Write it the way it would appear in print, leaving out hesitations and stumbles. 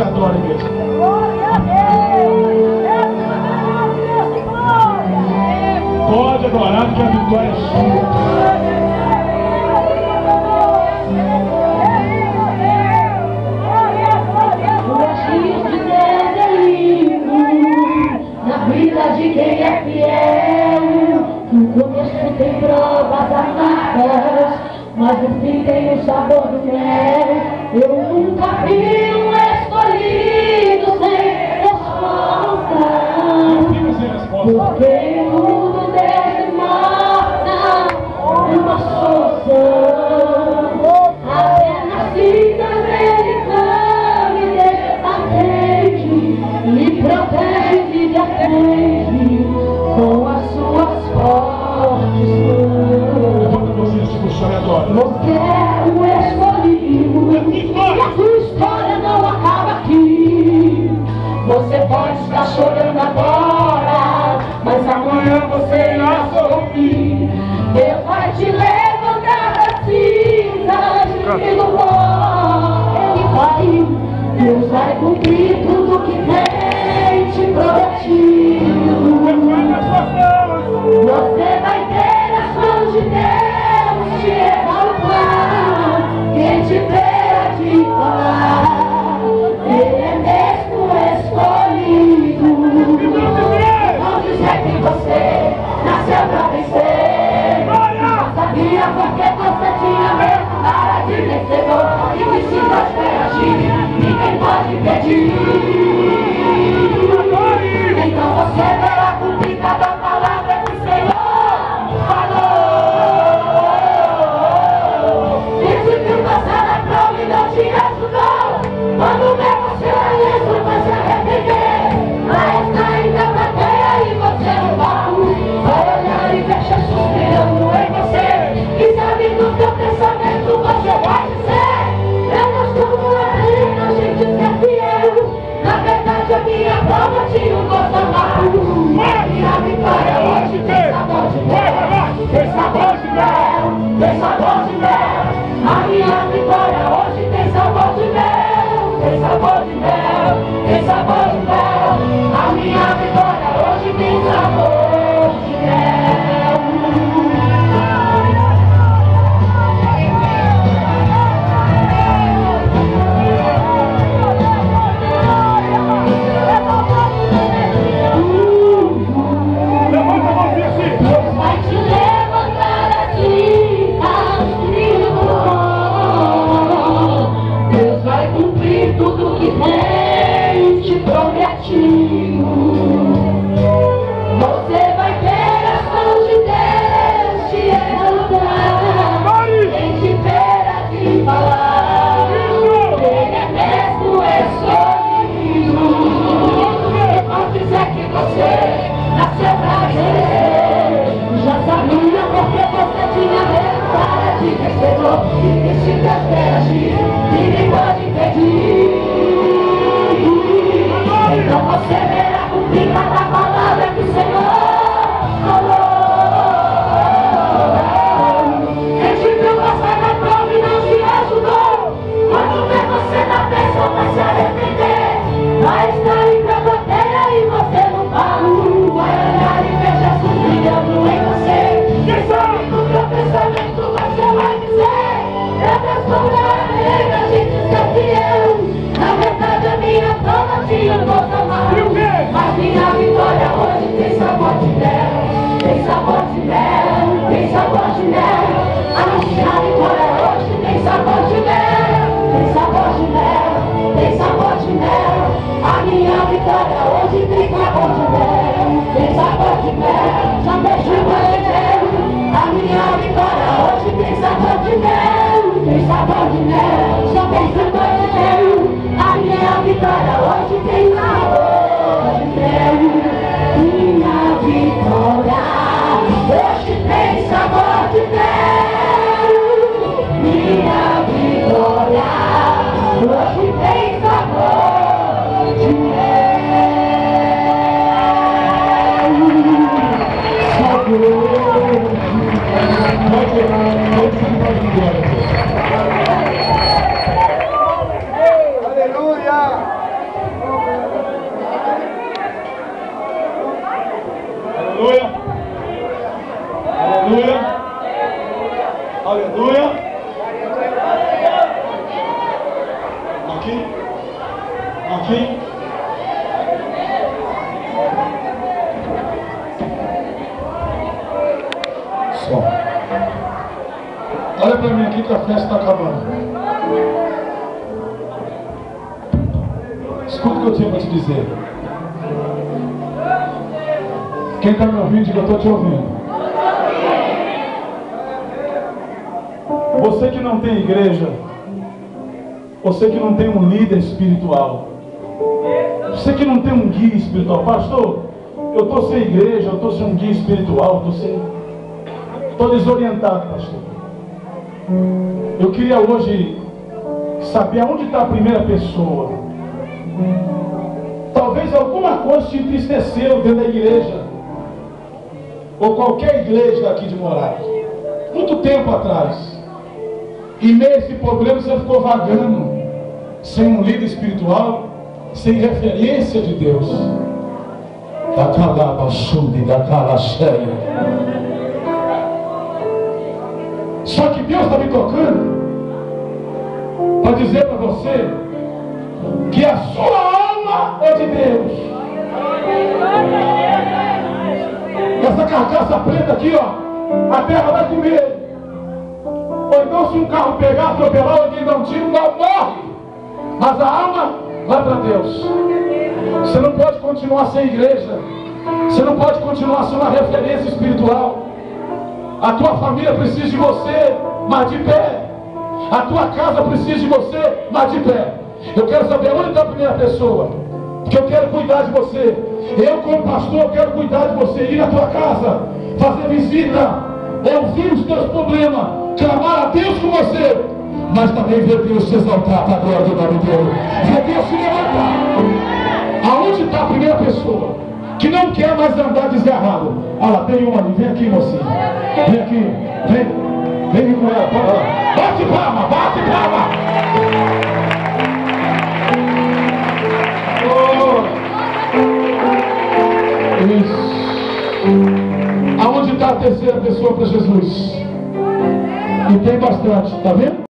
te adora, igreja. Pode adorar, porque a vitória é sua. De quem é fiel, no começo tem provas amargas, mas no fim tem o sabor do mel. Eu nunca vi um escolhido sem resposta, porque tudo demora uma solução. Apenas vida americana me atende, me protege, me defende com as suas fortes mãos. Levanta vocês, tipo, chore agora. Você é o escolhido, e a sua história não acaba aqui. Você pode estar chorando agora, mas amanhã você irá sorrir. Deus vai te levantar das cinzas e do pó Ele vai. Deus vai cumprir tudo que tem te prometido. Você vai ter as mãos de Deus te exaltar. Quem te vê te falar, Ele é mesmo escolhido. Não dizer que você nasceu pra vencer. Não sabia porque você tinha mesmo cara de vencedor e precisa reagir. Ninguém pode pedir. Então você verá cumprir cada palavra que o Senhor falou. Esse que passar na prova e não te ajudou, quando ver você lá dentro vai se arrepender. Vai estar ainda na plateia e você no palco, vai olhar e ver Jesus brilhando em você. E sabe do teu pensamento você vai dizer: eu não estou na a gente ser fiel. Na verdade a minha prova tinha um gosto amargo. E a vitória hoje tem sabor de mel. Tem sabor de mel, tem sabor de mel. A minha vitória hoje tem sabor de mel. Tem sabor de mel, tem sabor de mel. A minha vitória hoje tem sabor de mel. Tudo que tem te prometido. Você vai ter as mãos de Deus te exaltar. Quem te verá te falar, Ele é mesmo escolhido. Não dizer que você nasceu pra vencer. Já sabia porque você tinha medo para de vencedor. E precisa reagir, ninguém pode impedir. Então você verá cumprir cada palavra que o Senhor falou. Quem te viu passar na prova e não te ajudou, quando ver você na bênção vai se arrepender. Vai estar em tua plateia e você no palco, vai olhar e ver Jesus brilhando em você. Quem sabe do teu pensamento você vai dizer: eu transformo a regra de ser fiel. Na verdade a minha prova tinha um gosto amargo, mas minha vitória hoje tem sabor de mel. Tem sabor de mel, tem sabor de mel. A minha vitória hoje tem sabor de mel. Tem sabor de mel, tem sabor de mel. A minha vitória hoje tem sabor de mel. Tem sabor de mel, já deixa eu dizer. A minha vitória hoje tem sabor de mel. Tem sabor de mel, já tem sabor de mel. A minha vitória hoje tem sabor de mel. Minha vitória hoje tem sabor de mel. Minha vitória hoje tem sabor de mel. Sabor de mel. Sim. Só. Olha para mim aqui que a festa está acabando. Escuta o que eu tinha para te dizer. Quem está me ouvindo, diga: eu estou te ouvindo. Você que não tem igreja, você que não tem um líder espiritual, você que não tem um guia espiritual, pastor, eu estou sem igreja, eu estou sem um guia espiritual, estou desorientado, pastor. Eu queria hoje saber aonde está a primeira pessoa. Talvez alguma coisa te entristeceu dentro da igreja, ou qualquer igreja daqui de Moraes, muito tempo atrás. E meio a esse problema você ficou vagando, sem um líder espiritual, sem referência de Deus. Da calaba chumbi, da cala cheia. Só que Deus está me tocando para dizer para você que a sua alma é de Deus. Essa carcaça preta aqui, ó, a terra vai comer. Ou então, se um carro pegar, atropelar, alguém dá um tiro, não morre. Mas a alma vai para Deus. Você não pode continuar sem igreja. Você não pode continuar sem uma referência espiritual. A tua família precisa de você, mas de pé. A tua casa precisa de você, mas de pé. Eu quero saber onde está a primeira pessoa, porque eu quero cuidar de você. Eu, como pastor, quero cuidar de você. Ir na tua casa, fazer visita, ouvir os teus problemas, clamar a Deus com você, mas também ver Deus se exaltar para a glória do nome dele. Ver Deus se levantar. Aonde está a primeira pessoa que não quer mais andar desgarrado? Olha lá, tem uma ali. Vem aqui, mocinha. Vem aqui. Vem com ela. Para lá. Bate palma, bate palma. Oh. Isso. Aonde está a terceira pessoa para Jesus? E tem bastante, tá vendo?